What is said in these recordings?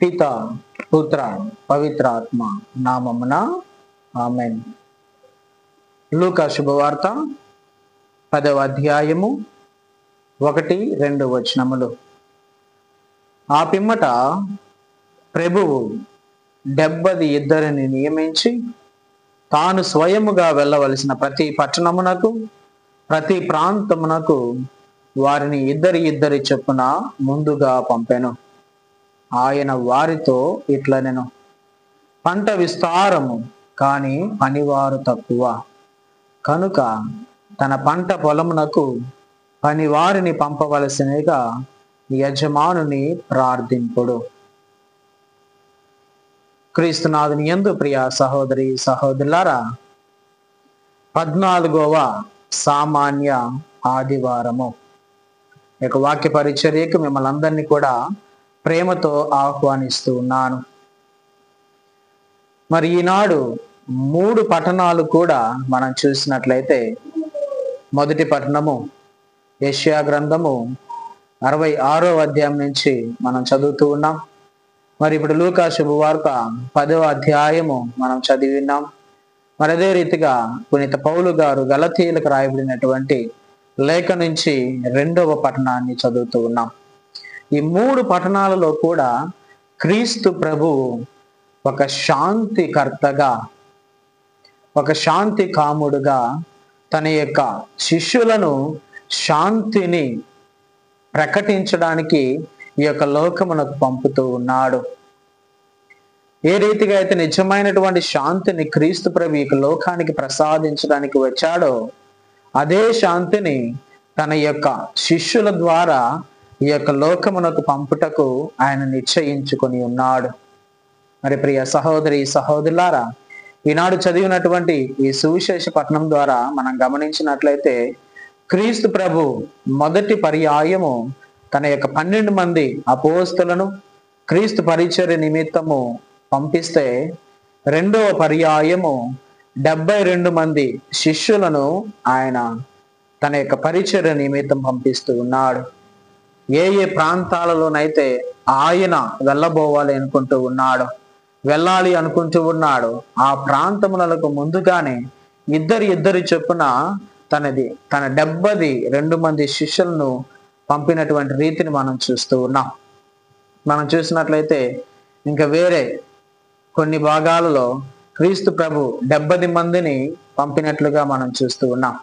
పిత పుత్ర పవిత్రాత్మ నామమున ఆమేన్. లూకా శుభవార్త 10వ అధ్యాయము 1-2 వచనములు. ఆ పిమ్మట ప్రభువు 72 నియమించి తాను స్వయముగా వెళ్ళవలసిన ప్రతి పట్టణమునకు ప్రతి ప్రాంతమునకు వారిని ఇద్దరి చొప్పున ముందుగా పంపెను. ఆయన వారితో ఇట్లనెను, పంట విస్తారము కానీ పనివారు తక్కువ, కనుక తన పంట పొలమునకు పనివారిని పంపవలసినగా యజమానుని ప్రార్థింపుడు. క్రీస్తునాథుని యందు ప్రియ సహోదరి సహోదరులారా, 14వ సామాన్య ఆదివారము యొక్క వాక్య పరిచర్యకు మిమ్మల్ని అందరినీ కూడా ప్రేమతో ఆహ్వానిస్తూ ఉన్నాను. మరి ఈనాడు 3 పట్టణాలు కూడా మనం చూసినట్లయితే, మొదటి పట్టణము యెషయా గ్రంథము 66వ అధ్యాయం నుంచి మనం చదువుతూ ఉన్నాం. మరి ఇప్పుడు లూకా శుభవార్త 10వ అధ్యాయము మనం చదివినాం. మరి అదే రీతిగా పునీత పౌలు గారు గలతీయులకు రాయబడినటువంటి లేఖ నుంచి 2వ పట్టణాన్ని చదువుతూ ఉన్నాం. ఈ 3 పట్టణాలలో కూడా క్రీస్తు ప్రభువు ఒక శాంతికర్తగా, ఒక శాంతి కాముడుగా తన యొక్క శిష్యులను శాంతిని ప్రకటించడానికి ఈ యొక్క లోకమునకు పంపుతూ ఉన్నాడు. ఏ రీతిగా అయితే నిజమైనటువంటి శాంతిని క్రీస్తు ప్రభు ఈ లోకానికి ప్రసాదించడానికి వచ్చాడో, అదే శాంతిని తన యొక్క శిష్యుల ద్వారా ఈ యొక్క లోకమునకు పంపుటకు ఆయన నిశ్చయించుకొని ఉన్నాడు. మరి ప్రియ సహోదరి సహోదరులారా, ఈనాడు చదివినటువంటి ఈ సువిశేష పట్టణం ద్వారా మనం గమనించినట్లయితే, క్రీస్తు ప్రభు మొదటి పర్యాయము తన యొక్క 12 మంది అపోస్తలను క్రీస్తు పరిచర్య నిమిత్తము పంపిస్తే, 2వ పర్యాయము 72 మంది శిష్యులను ఆయన తన యొక్క పరిచర్య నిమిత్తం పంపిస్తూ ఉన్నాడు. ఏ ప్రాంతాలలోనైతే ఆయన వెళ్ళబోవాలి వెళ్ళాలి అనుకుంటూ ఉన్నాడు, ఆ ప్రాంతములకు ముందుగానే ఇద్దరి చొప్పున తన 72 మంది శిష్యులను పంపినటువంటి రీతిని మనం చూస్తూ ఉన్నాం. మనం చూసినట్లయితే ఇంకా వేరే కొన్ని భాగాలలో క్రీస్తు ప్రభు 70 మందిని పంపినట్లుగా మనం చూస్తూ ఉన్నాం.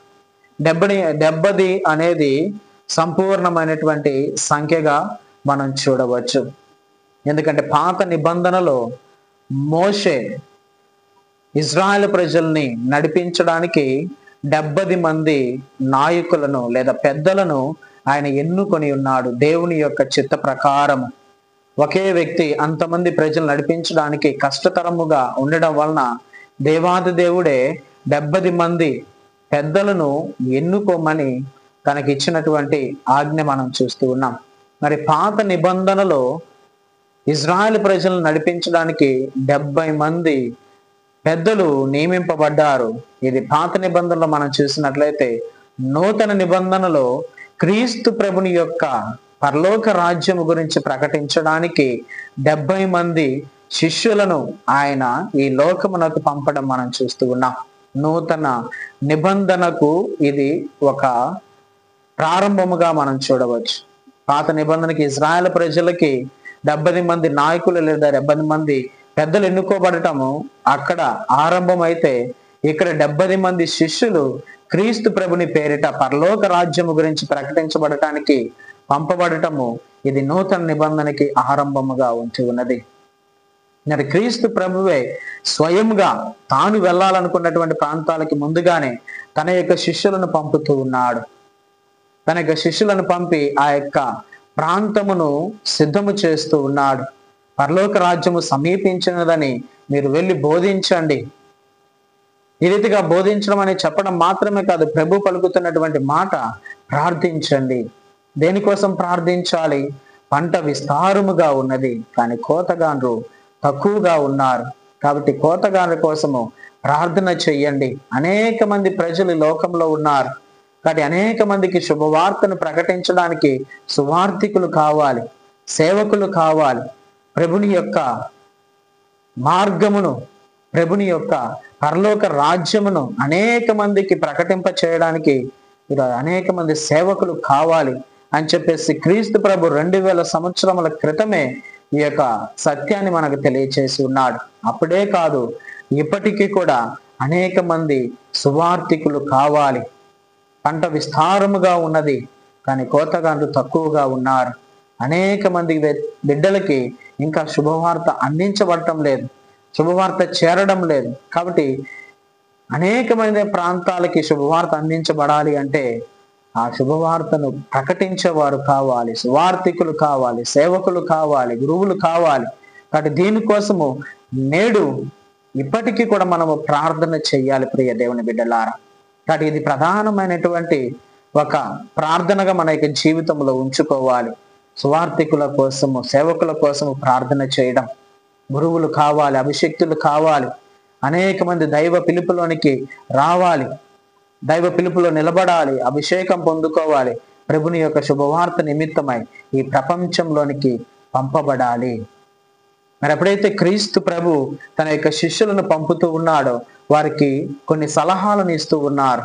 70 అనేది సంపూర్ణమైనటువంటి సంఖ్యగా మనం చూడవచ్చు. ఎందుకంటే పాత నిబంధనలో మోషే ఇజ్రాయెల్ ప్రజల్ని నడిపించడానికి 70 మంది నాయకులను లేదా పెద్దలను ఆయన ఎన్నుకొని ఉన్నాడు. దేవుని యొక్క చిత్త ప్రకారము ఒకే వ్యక్తి అంతమంది ప్రజలు నడిపించడానికి కష్టతరముగా ఉండడం వలన దేవాది దేవుడే 70 మంది పెద్దలను ఎన్నుకోమని తనకి ఇచ్చినటువంటి ఆజ్ఞ మనం చూస్తూ ఉన్నాం. మరి పాత నిబంధనలో ఇజ్రాయెల్ ప్రజలను నడిపించడానికి 70 మంది పెద్దలు నియమింపబడ్డారు. ఇది పాత నిబంధనలో మనం చూసినట్లయితే, నూతన నిబంధనలో క్రీస్తు ప్రభుని యొక్క పరలోక రాజ్యము గురించి ప్రకటించడానికి 70 మంది శిష్యులను ఆయన ఈ లోకమునకు పంపడం మనం చూస్తూ ఉన్నాం. నూతన నిబంధనకు ఇది ఒక ప్రారంభముగా మనం చూడవచ్చు. పాత నిబంధనకి ఇజ్రాయెల్ ప్రజలకి 70 మంది నాయకులు లేదా 70 మంది పెద్దలు ఎన్నుకోబడటము అక్కడ ఆరంభం అయితే, ఇక్కడ 70 మంది శిష్యులు క్రీస్తు ప్రభుని పేరిట పరలోక రాజ్యము గురించి ప్రకటించబడటానికి పంపబడటము ఇది నూతన నిబంధనకి ఆరంభముగా ఉంచి ఉన్నది. మరి క్రీస్తు ప్రభువే స్వయంగా తాను వెళ్ళాలనుకున్నటువంటి ప్రాంతాలకి ముందుగానే తన యొక్క శిష్యులను పంపుతూ ఉన్నాడు. తన యొక్క శిష్యులను పంపి ఆ యొక్క ప్రాంతమును సిద్ధము చేస్తూ ఉన్నాడు. పరలోక రాజ్యము సమీపించినదని మీరు వెళ్ళి బోధించండి. ఈ రీతిగా బోధించడం అని చెప్పడం మాత్రమే కాదు, ప్రభు పలుకుతున్నటువంటి మాట ప్రార్థించండి. దేనికోసం ప్రార్థించాలి? పంట విస్తారముగా ఉన్నది కానీ కోతగాండ్రు తక్కువగా ఉన్నారు, కాబట్టి కోతగాండ్ర కోసము ప్రార్థన చెయ్యండి. అనేక మంది ప్రజలు ఈ లోకంలో ఉన్నారు, కాబట్టి అనేక మందికి శుభవార్తను ప్రకటించడానికి సువార్థికులు కావాలి, సేవకులు కావాలి. ప్రభుని యొక్క మార్గమును, ప్రభుని యొక్క పరలోక రాజ్యమును అనేక మందికి ప్రకటింప చేయడానికి అనేక మంది సేవకులు కావాలి అని చెప్పేసి క్రీస్తు ప్రభు 2000 సంవత్సరముల క్రితమే ఈ యొక్క సత్యాన్ని మనకు తెలియచేసి ఉన్నాడు. అప్పుడే కాదు, ఇప్పటికీ కూడా అనేక మంది సువార్థికులు కావాలి. పంట విస్తారముగా ఉన్నది, కానీ కోతగాండ్లు తక్కువగా ఉన్నారు. అనేక మంది బిడ్డలకి ఇంకా శుభవార్త అందించబడటం లేదు, శుభవార్త చేరడం లేదు. కాబట్టి అనేకమైన ప్రాంతాలకి శుభవార్త అందించబడాలి అంటే ఆ శుభవార్తను ప్రకటించేవారు కావాలి, సువార్థికులు కావాలి, సేవకులు కావాలి, గురువులు కావాలి. కాబట్టి దీనికోసము నేడు ఇప్పటికీ కూడా మనము ప్రార్థన చెయ్యాలి ప్రియ దేవుని బిడ్డలారా. కాబట్టి ఇది ప్రధానమైనటువంటి ఒక ప్రార్థనగా మన యొక్క జీవితంలో ఉంచుకోవాలి. సువార్థికుల కోసము, సేవకుల కోసము ప్రార్థన చేయడం. గురువులు కావాలి, అభిషక్తులు కావాలి, అనేక మంది దైవ పిలుపులోనికి రావాలి, దైవ పిలుపులో నిలబడాలి, అభిషేకం పొందుకోవాలి, ప్రభుని యొక్క శుభవార్త నిమిత్తమై ఈ ప్రపంచంలోనికి పంపబడాలి. మరి ఎప్పుడైతే క్రీస్తు ప్రభు తన యొక్క శిష్యులను పంపుతూ ఉన్నాడో వారికి కొన్ని సలహాలను ఇస్తూ ఉన్నారు.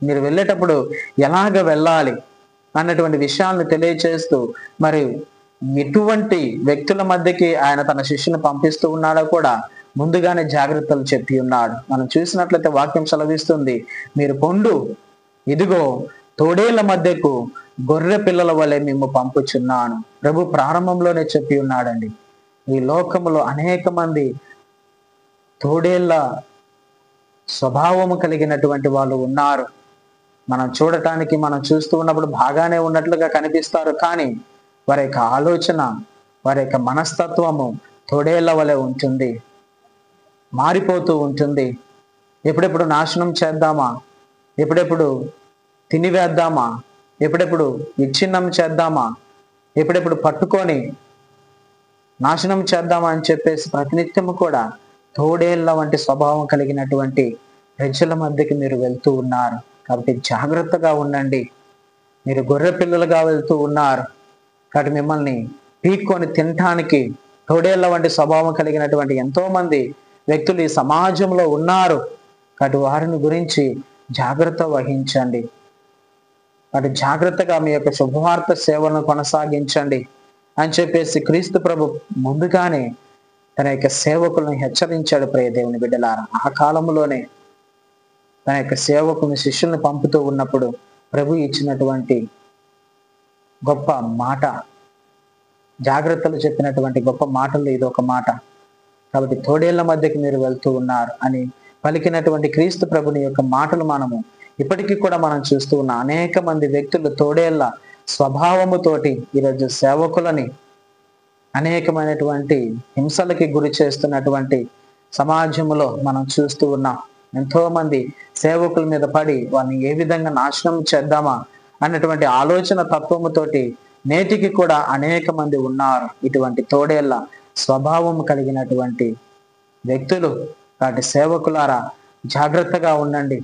మీరు వెళ్ళేటప్పుడు ఎలాగ వెళ్ళాలి అన్నటువంటి విషయాలను తెలియచేస్తూ మరి ఎటువంటి వ్యక్తుల మధ్యకి ఆయన తన శిష్యుని పంపిస్తూ ఉన్నాడో కూడా ముందుగానే జాగ్రత్తలు చెప్పి ఉన్నాడు. మనం చూసినట్లయితే వాక్యం సెలవిస్తుంది, మీరు పొండు, ఇదిగో తోడేళ్ల మధ్యకు గొర్రె పిల్లల వలె మేము పంపుచున్నాను. ప్రభు ప్రారంభంలోనే చెప్పి ఉన్నాడండి. ఈ లోకములో అనేక మంది తోడేళ్ల స్వభావము కలిగినటువంటి వాళ్ళు ఉన్నారు. మనం చూడటానికి, మనం చూస్తూ ఉన్నప్పుడు బాగానే ఉన్నట్లుగా కనిపిస్తారు, కానీ వారి యొక్క ఆలోచన, వారి యొక్క మనస్తత్వము తోడేళ్ల వలె ఉంటుంది, మారిపోతూ ఉంటుంది. ఎప్పుడెప్పుడు నాశనం చేద్దామా, ఎప్పుడెప్పుడు తినివేద్దామా, ఎప్పుడెప్పుడు విచ్ఛిన్నం చేద్దామా, ఎప్పుడెప్పుడు పట్టుకొని నాశనం చేద్దామా అని చెప్పేసి ప్రతినిత్యము కూడా తోడేళ్ల వంటి స్వభావం కలిగినటువంటి ప్రజల మధ్యకి మీరు వెళ్తూ ఉన్నారు. కాబట్టి జాగ్రత్తగా ఉండండి. మీరు గొర్రె పిల్లలుగా వెళ్తూ ఉన్నారు. కాబట్టి మిమ్మల్ని పీక్కొని తినటానికి తోడేళ్ల వంటి స్వభావం కలిగినటువంటి ఎంతో మంది వ్యక్తులు ఈ సమాజంలో ఉన్నారు. కాబట్టి వారిని గురించి జాగ్రత్త వహించండి. కాబట్టి జాగ్రత్తగా మీ యొక్క శుభవార్త సేవలను కొనసాగించండి అని చెప్పేసి క్రీస్తు ప్రభు ముందుగానే తన యొక్క సేవకులను హెచ్చరించాడు. ప్రియ దేవుని బిడ్డలారా, ఆ కాలంలోనే తన యొక్క సేవకుని శిష్యుల్ని పంపుతూ ఉన్నప్పుడు ప్రభు ఇచ్చినటువంటి గొప్ప మాట, జాగ్రత్తలు చెప్పినటువంటి గొప్ప మాటలు ఇది ఒక మాట. కాబట్టి తోడేళ్ల మధ్యకి మీరు వెళ్తూ ఉన్నారు అని పలికినటువంటి క్రీస్తు ప్రభుని యొక్క మాటలు మనము ఇప్పటికీ కూడా మనం చూస్తూ ఉన్నాం. అనేక మంది వ్యక్తులు తోడేళ్ల స్వభావముతోటి ఈరోజు సేవకులని అనేకమైనటువంటి హింసలకి గురి చేస్తున్నటువంటి సమాజంలో మనం చూస్తూ ఉన్నాం. ఎంతో మంది సేవకుల మీద పడి వారిని ఏ విధంగా నాశనం చేద్దామా అన్నటువంటి ఆలోచన తత్వముతోటి నేటికి కూడా అనేక మంది ఉన్నారు. ఇటువంటి తోడేళ్ల స్వభావం కలిగినటువంటి వ్యక్తులు. కాబట్టి సేవకులారా జాగ్రత్తగా ఉండండి.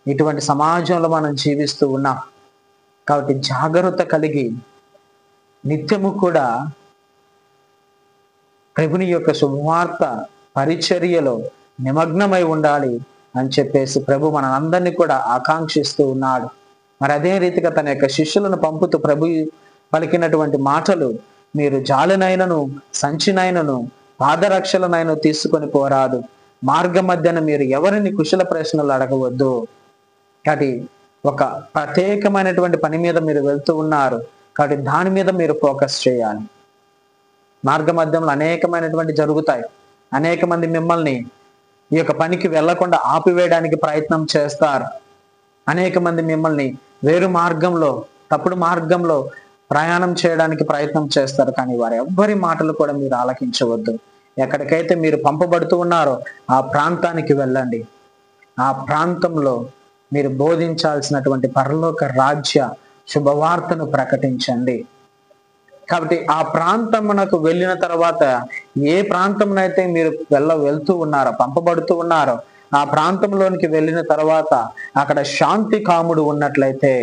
ఇటువంటి సమాజంలో మనం జీవిస్తూ ఉన్నాం. కాబట్టి జాగ్రత్త కలిగి నిత్యము కూడా ప్రభుని యొక్క శుభవార్త పరిచర్యలో నిమగ్నమై ఉండాలి అని చెప్పేసి ప్రభు మనందరినీ కూడా ఆకాంక్షిస్తూ ఉన్నాడు. మరి అదే రీతిగా తన యొక్క శిష్యులను పంపుతూ ప్రభు పలికినటువంటి మాటలు, మీరు జాలినైనను సంచినైనను పాదరక్షలనైనా తీసుకొని పోరాదు, మార్గ మధ్యన మీరు ఎవరిని కుశల ప్రశ్నలు అడగవద్దు. కాబట్టి ఒక ప్రత్యేకమైనటువంటి పని మీద మీరు వెళ్తూ ఉన్నారు. కాబట్టి దాని మీద మీరు ఫోకస్ చేయాలి. మార్గ మధ్యంలో అనేకమైనటువంటి జరుగుతాయి. అనేక మంది మిమ్మల్ని ఈ యొక్క పనికి వెళ్లకుండా ఆపివేయడానికి ప్రయత్నం చేస్తారు. అనేక మంది మిమ్మల్ని వేరు మార్గంలో, తప్పుడు మార్గంలో ప్రయాణం చేయడానికి ప్రయత్నం చేస్తారు. కానీ వారి ఎవ్వరి మాటలు కూడా మీరు ఆలకించవద్దు. ఎక్కడికైతే మీరు పంపబడుతూ ఉన్నారో ఆ ప్రాంతానికి వెళ్ళండి. ఆ ప్రాంతంలో మీరు బోధించాల్సినటువంటి పరలోక రాజ్య శుభవార్తను ప్రకటించండి. కాబట్టి ఆ ప్రాంతమునకు వెళ్ళిన తర్వాత, ఏ ప్రాంతంనైతే మీరు వెళ్తూ ఉన్నారో, పంపబడుతూ ఉన్నారో, ఆ ప్రాంతంలోనికి వెళ్ళిన తర్వాత అక్కడ శాంతి కాముడు ఉన్నట్లయితే,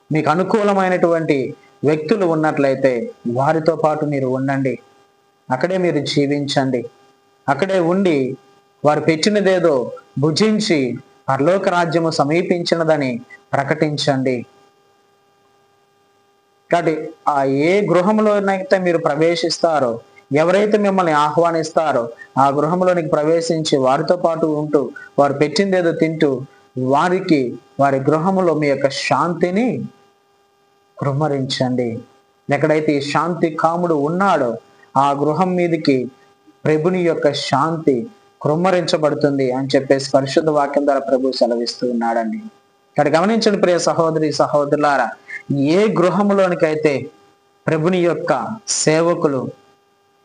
మీకు అనుకూలమైనటువంటి వ్యక్తులు ఉన్నట్లయితే వారితో పాటు మీరు ఉండండి, అక్కడే మీరు జీవించండి, అక్కడే ఉండి వారు పెట్టినదేదో భుజించి పరలోక రాజ్యము సమీపించినదని ప్రకటించండి. కాబట్టి ఆ ఏ గృహంలోనైతే మీరు ప్రవేశిస్తారో, ఎవరైతే మిమ్మల్ని ఆహ్వానిస్తారో ఆ గృహంలోనికి ప్రవేశించి వారితో పాటు ఉంటూ వారు పెట్టిందేదో తింటూ వారి గృహములో మీ యొక్క శాంతిని కృమ్మరించండి. ఎక్కడైతే ఈ శాంతి కాముడు ఉన్నాడో ఆ గృహం మీదకి ప్రభుని యొక్క శాంతి కృమ్మరించబడుతుంది అని చెప్పేసి పరిశుద్ధ వాక్యం ద్వారా ప్రభు సెలవిస్తూ ఉన్నాడండి. ఇక్కడ గమనించండి ప్రియ సహోదరి సహోదరులారా, ఏ గృహములోనికైతే ప్రభుని యొక్క సేవకులు,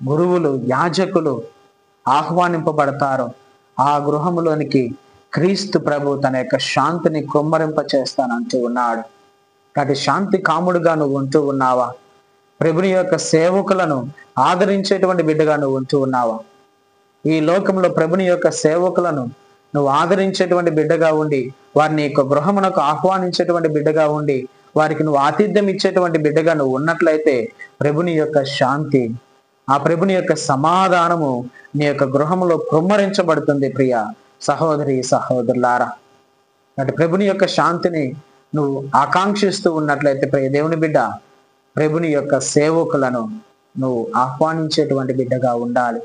గురువులు, యాజకులు ఆహ్వానింపబడతారో ఆ గృహములోనికి క్రీస్తు ప్రభు తన యొక్క శాంతిని కృమ్మరింప చేస్తానంటూ ఉన్నాడు. కాబట్టి శాంతి కాముడుగా నువ్వు ఉంటూ ఉన్నావా? ప్రభుని యొక్క సేవకులను ఆదరించేటువంటి బిడ్డగా నువ్వు ఉంటూ ఉన్నావా? ఈ లోకంలో ప్రభుని యొక్క సేవకులను నువ్వు ఆదరించేటువంటి బిడ్డగా ఉండి వారిని యొక్క గృహమునకు ఆహ్వానించేటువంటి బిడ్డగా ఉండి వారికి నువ్వు ఆతిథ్యం ఇచ్చేటువంటి బిడ్డగా నువ్వు ఉన్నట్లయితే ప్రభుని యొక్క శాంతి, ఆ ప్రభుని యొక్క సమాధానము నీ యొక్క గృహంలో కృమ్మరించబడుతుంది. ప్రియ సహోదరి సహోదరులారా, అంటే ప్రభుని యొక్క శాంతిని నువ్వు ఆకాంక్షిస్తూ ఉన్నట్లయితే ప్రియ దేవుని బిడ్డ, ప్రభుని యొక్క సేవకులను నువ్వు ఆహ్వానించేటువంటి బిడ్డగా ఉండాలి.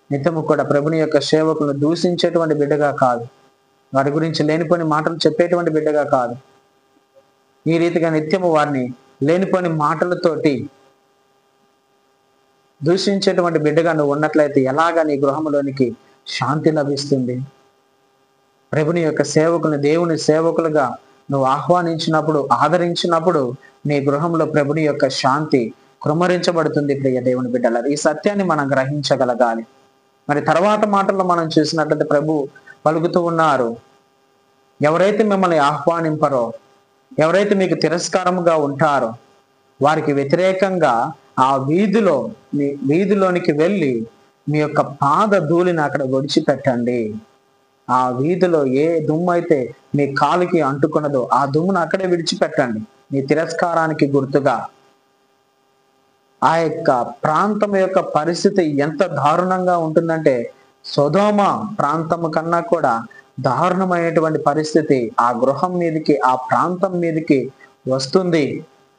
నిత్యము కూడా ప్రభుని యొక్క సేవకులను దూషించేటువంటి బిడ్డగా కాదు, వారి గురించి లేనిపోని మాటలు చెప్పేటువంటి బిడ్డగా కాదు. ఈ రీతిగా నిత్యము వారిని లేనిపోని మాటలతోటి దూషించేటువంటి బిడ్డగా నువ్వు ఉన్నట్లయితే ఎలాగా నీ గృహంలోనికి శాంతి లభిస్తుంది? ప్రభుని యొక్క సేవకులను దేవుని సేవకులుగా నువ్వు ఆహ్వానించినప్పుడు, ఆదరించినప్పుడు నీ గృహంలో ప్రభుని యొక్క శాంతి కృమ్మరించబడుతుంది. ప్రియ దేవుని బిడ్డల, ఈ సత్యాన్ని మనం గ్రహించగలగాలి. మరి తర్వాత మాటల్లో మనం చూసినట్లయితే ప్రభు పలుకుతూ ఉన్నారు, ఎవరైతే మిమ్మల్ని ఆహ్వానింపరో, ఎవరైతే మీకు తిరస్కారముగా ఉంటారో వారికి వ్యతిరేకంగా ఆ వీధిలోనికి వెళ్ళి మీ యొక్క పాద ధూళిని అక్కడ విడిచిపెట్టండి. ఆ వీధిలో ఏ దుమ్ము అయితే మీ కాలుకి అంటుకున్నదో ఆ దుమ్మును అక్కడే విడిచిపెట్టండి. మీ తిరస్కారానికి గుర్తుగా. ఆ యొక్క ప్రాంతం యొక్క పరిస్థితి ఎంత దారుణంగా ఉంటుందంటే సొదొమ ప్రాంతము కన్నా కూడా దారుణమైనటువంటి పరిస్థితి ఆ గృహం మీదకి, ఆ ప్రాంతం మీదకి వస్తుంది.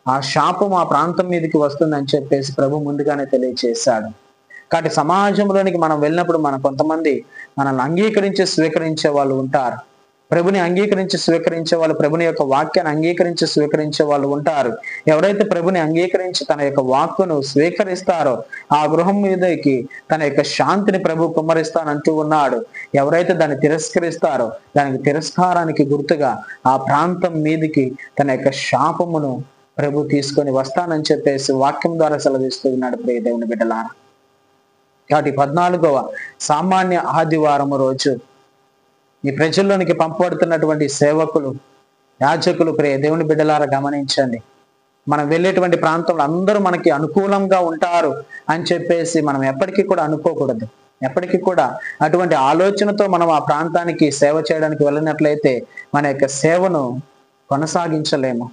ఆ శాపం ఆ ప్రాంతం మీదకి వస్తుంది అని చెప్పేసి ప్రభు ముందుగానే తెలియచేశాడు. కాబట్టి సమాజంలోనికి మనం వెళ్ళినప్పుడు కొంతమంది మనల్ని అంగీకరించి స్వీకరించే వాళ్ళు ఉంటారు. ప్రభుని అంగీకరించి స్వీకరించే వాళ్ళు, ప్రభుని యొక్క వాక్యాన్ని అంగీకరించి స్వీకరించే వాళ్ళు ఉంటారు. ఎవరైతే ప్రభుని అంగీకరించి తన యొక్క వాక్కును స్వీకరిస్తారో ఆ గృహం మీదకి తన యొక్క శాంతిని ప్రభు కుమ్మరిస్తానంటూ ఉన్నాడు. ఎవరైతే దాన్ని తిరస్కరిస్తారో దానికి తిరస్కారానికి గుర్తుగా ఆ ప్రాంతం మీదకి తన యొక్క శాపమును ప్రభు తీసుకొని వస్తానని చెప్పేసి వాక్యం ద్వారా సెలవిస్తూ ఉన్నాడు. ప్రియ దేవుని బిడ్డలారా, కాబట్టి 14వ సామాన్య ఆదివారం రోజు ఈ ప్రజల్లోనికి పంపబడుతున్నటువంటి సేవకులు, యాజకులు, ప్రియ దేవుని బిడ్డలారా గమనించండి. మనం వెళ్ళేటువంటి ప్రాంతంలో అందరూ మనకి అనుకూలంగా ఉంటారు అని చెప్పేసి మనం ఎప్పటికీ కూడా అనుకోకూడదు. ఎప్పటికీ కూడా అటువంటి ఆలోచనతో మనం ఆ ప్రాంతానికి సేవ చేయడానికి వెళ్ళినట్లయితే మన యొక్క సేవను కొనసాగించలేము.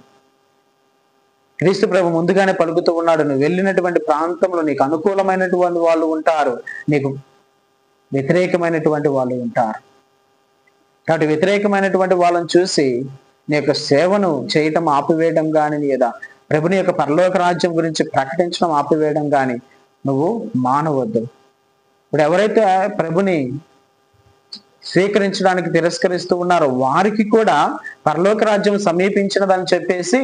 క్రీస్తు ప్రభు ముందుగానే పలుకుతూ ఉన్నాడు, నువ్వు వెళ్ళినటువంటి ప్రాంతంలో నీకు అనుకూలమైనటువంటి వాళ్ళు ఉంటారు, నీకు వ్యతిరేకమైనటువంటి వాళ్ళు ఉంటారు. కాబట్టి వ్యతిరేకమైనటువంటి వాళ్ళని చూసి నీ యొక్క సేవను చేయటం ఆపివేయడం కానీ, లేదా ప్రభుని యొక్క పరలోక రాజ్యం గురించి ప్రకటించడం ఆపివేయడం కానీ నువ్వు మానవద్దు. ఇప్పుడు ఎవరైతే ప్రభుని స్వీకరించడానికి తిరస్కరిస్తూ ఉన్నారో వారికి కూడా పరలోక రాజ్యం సమీపించినదని చెప్పేసి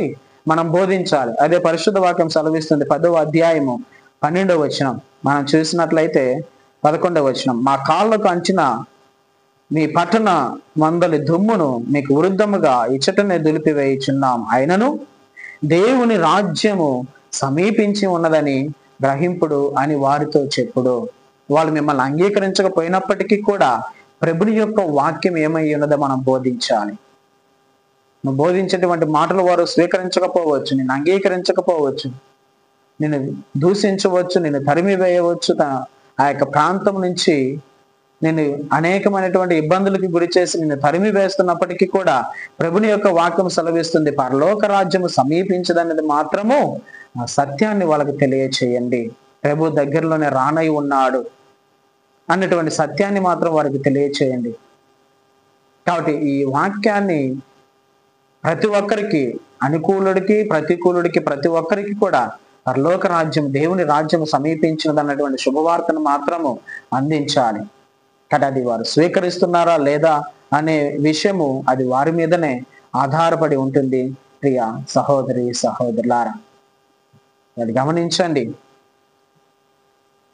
మనం బోధించాలి. అదే పరిశుద్ధ వాక్యం సెలవిస్తుంది. 10వ అధ్యాయము 12వ వచనం మనం చూసినట్లయితే 11వ వచనం, మా కాళ్ళకు అంచిన మీ పట్టణ మందలి దుమ్మును మీకు వృద్ధముగా ఇచ్చటనే దులిపివేయుచున్నాం, అయినను దేవుని రాజ్యము సమీపించి ఉన్నదని గ్రహింపుడు అని వారితో చెప్పుడు. వాళ్ళు మిమ్మల్ని అంగీకరించకపోయినప్పటికీ కూడా ప్రభుని యొక్క వాక్యం ఏమై ఉన్నదో మనం బోధించాలి. నువ్వు బోధించేటువంటి మాటలు వారు స్వీకరించకపోవచ్చు, నిన్ను అంగీకరించకపోవచ్చు, నిన్ను దూషించవచ్చు, నిన్ను తరిమి వేయవచ్చు, ఆ యొక్క ప్రాంతం నుంచి నేను అనేకమైనటువంటి ఇబ్బందులకి గురి చేసి నిన్ను తరిమి వేస్తున్నప్పటికీ కూడా ప్రభుని యొక్క వాక్యం సెలవిస్తుంది, పరలోక రాజ్యము సమీపించదన్నది మాత్రము ఆ సత్యాన్ని వాళ్ళకి తెలియచేయండి. ప్రభు దగ్గరలోనే రానై ఉన్నాడు అన్నటువంటి సత్యాన్ని మాత్రం వారికి తెలియచేయండి. కాబట్టి ఈ వాక్యాన్ని ప్రతి ఒక్కరికి, అనుకూలుడికి ప్రతికూలుడికి, ప్రతి ఒక్కరికి కూడా పరలోక రాజ్యం, దేవుని రాజ్యం సమీపించినది అన్నటువంటి శుభవార్తను మాత్రము అందించాలి. కానీ అది వారు స్వీకరిస్తున్నారా లేదా అనే విషయము అది వారి మీదనే ఆధారపడి ఉంటుంది. ప్రియ సహోదరి సహోదరులారా, అది గమనించండి.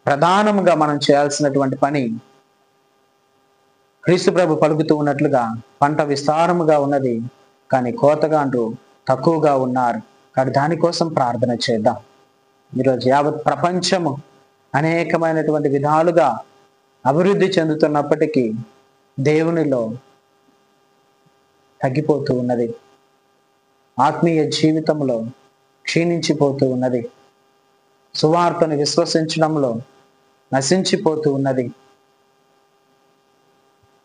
ప్రధానముగా మనం చేయాల్సినటువంటి పని, క్రీస్తు ప్రభు పలుకుతూ ఉన్నట్లుగా పంట విస్తారముగా ఉన్నది కానీ కోతగాండ్రు తక్కువగా ఉన్నారు. కానీ దానికోసం ప్రార్థన చేద్దాం. ఈరోజు యావత్ ప్రపంచము అనేకమైనటువంటి విధాలుగా అభివృద్ధి చెందుతున్నప్పటికీ దేవునిలో తగ్గిపోతూ ఉన్నది. ఆత్మీయ జీవితంలో క్షీణించిపోతూ ఉన్నది. సువార్తను విశ్వసించడంలో నశించిపోతూ ఉన్నది.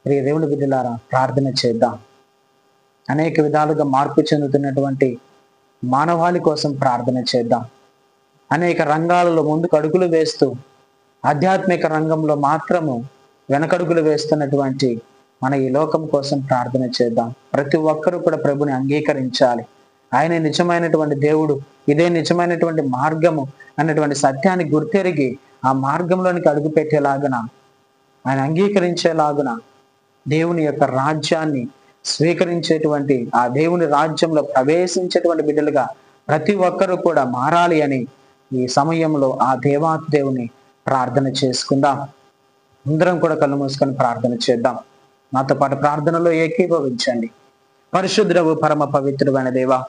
ప్రియ దేవుని బిడ్డలారా, ప్రార్థన చేద్దాం. అనేక విధాలుగా మార్పు చెందుతున్నటువంటి మానవాళి కోసం ప్రార్థన చేద్దాం. అనేక రంగాలలో ముందుకు అడుగులు వేస్తూ ఆధ్యాత్మిక రంగంలో మాత్రము వెనకడుగులు వేస్తున్నటువంటి మన ఈ లోకం కోసం ప్రార్థన చేద్దాం. ప్రతి ఒక్కరూ కూడా ప్రభుని అంగీకరించాలి. ఆయన నిజమైనటువంటి దేవుడు, ఇదే నిజమైనటువంటి మార్గము అన్నటువంటి సత్యాన్ని గుర్తెరిగి ఆ మార్గంలోనికి అడుగు పెట్టేలాగున, ఆయన అంగీకరించేలాగున, దేవుని యొక్క రాజ్యాన్ని స్వీకరించేటువంటి, ఆ దేవుని రాజ్యంలో ప్రవేశించేటువంటి బిడ్డలుగా ప్రతి ఒక్కరూ కూడా మారాలి అని ఈ సమయంలో ఆ దేవాతి దేవుని ప్రార్థన చేసుకుందాం. అందరం కూడా కళ్ళు మూసుకొని ప్రార్థన చేద్దాం. నాతో పాటు ప్రార్థనలో ఏకీభవించండి. పరిశుద్ధుడవు పరమ పవిత్రుడైన దేవా,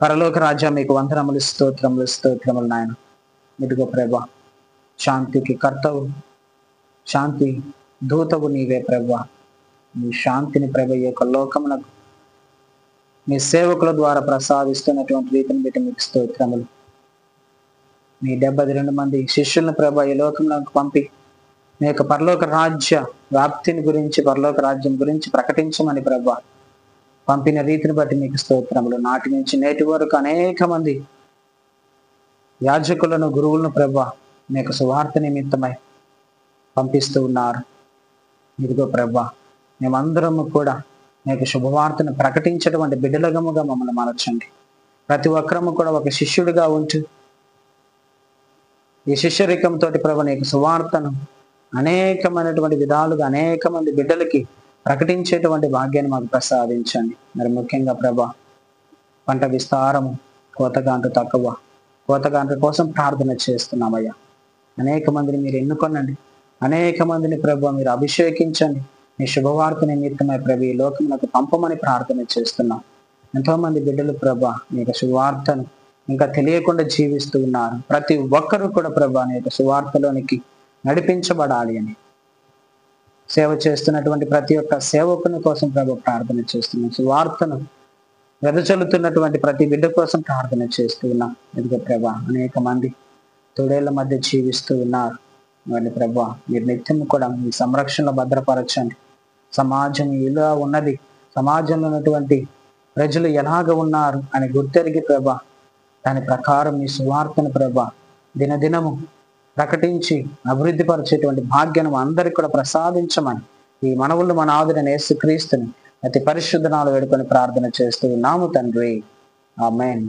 పరలోక రాజ్యం మీకు వందనములు, స్తోత్రములు, స్తోత్రములు నాయన. ఇదిగో ప్రభా, శాంతికి కర్తవు, శాంతి దూతవు నీవే ప్రభా. మీ శాంతిని ప్రభ ఈ యొక్క లోకమునకు మీ సేవకుల ద్వారా ప్రసాదిస్తున్నటువంటి రీతిని బట్టి మీకు స్తోత్రములు. మీ 72 మంది శిష్యులను ప్రభ ఈ లోకంలోకి పంపి మీ యొక్క పరలోక రాజ్య వ్యాప్తిని గురించి, పరలోక రాజ్యం గురించి ప్రకటించమని ప్రభ పంపిన రీతిని బట్టి మీకు స్తోత్రములు. నాటి నుంచి నేటి వరకు అనేక మంది యాజకులను, గురువులను ప్రభ మీ యొక్క సువార్త నిమిత్తమై పంపిస్తూ ఉన్నారు. ఇదిగో ప్రభ, మేమందరము కూడా మీ యొక్క శుభవార్తను ప్రకటించేటువంటి బిడ్డలగముగా మమ్మల్ని మార్చండి. ప్రతి ఒక్కరము కూడా ఒక శిష్యుడిగా ఉంటూ ఈ శిష్యరికంతో ప్రభు నీ యొక్క సువార్తను అనేకమైనటువంటి విధాలుగా అనేక మంది బిడ్డలకి ప్రకటించేటువంటి భాగ్యాన్ని మాకు ప్రసాదించండి. మరి ముఖ్యంగా ప్రభ, పంట విస్తారము, కోతగాండ్రు తక్కువ. కోతగాండ్రు కోసం ప్రార్థన చేస్తున్నామయ్యా. అనేక మందిని మీరు ఎన్నుకొనండి. అనేక మందిని ప్రభు మీరు అభిషేకించండి. మీ శుభవార్త నిమిత్తమై ప్రభు ఈ లోకమునకు పంపమని ప్రార్థన చేస్తున్నాం. ఎంతో మంది బిడ్డలు ప్రభ మీ యొక్క శుభవార్తను ఇంకా తెలియకుండా జీవిస్తూ ఉన్నారు. ప్రతి ఒక్కరూ కూడా ప్రభ నీ యొక్క శుభవార్తలోనికి నడిపించబడాలి అని సేవ చేస్తున్నటువంటి ప్రతి ఒక్క సేవకుని కోసం ప్రభు ప్రార్థన చేస్తున్నాం. సువార్తను వెదజల్లుతున్నటువంటి ప్రతి బిడ్డ కోసం ప్రార్థన చేస్తూ ఉన్నాం. ఇదిగో ప్రభ, అనేక మంది తొడేళ్ల మధ్య జీవిస్తూ ఉన్నారు. వారిని ప్రభ మీరు నిత్యం కూడా మీ సంరక్షణలో భద్రపరచండి. సమాజం ఇలా ఉన్నది, సమాజంలో ఉన్నటువంటి ప్రజలు ఎలాగ ఉన్నారు అని గుర్తెరిగి ప్రభ దాని ప్రకారం మీ సువార్తను ప్రభ దినదినము ప్రకటించి అభివృద్ధి పరిచేటువంటి భాగ్యం అందరికి కూడా ప్రసాదించమని ఈ మనవులు మన ఆదురైన యేసుక్రీస్తుని అతి పరిశుద్ధ నామములో వేడుకొని ప్రార్థన చేస్తూ ఉన్నాము తండ్రి. ఆమేన్.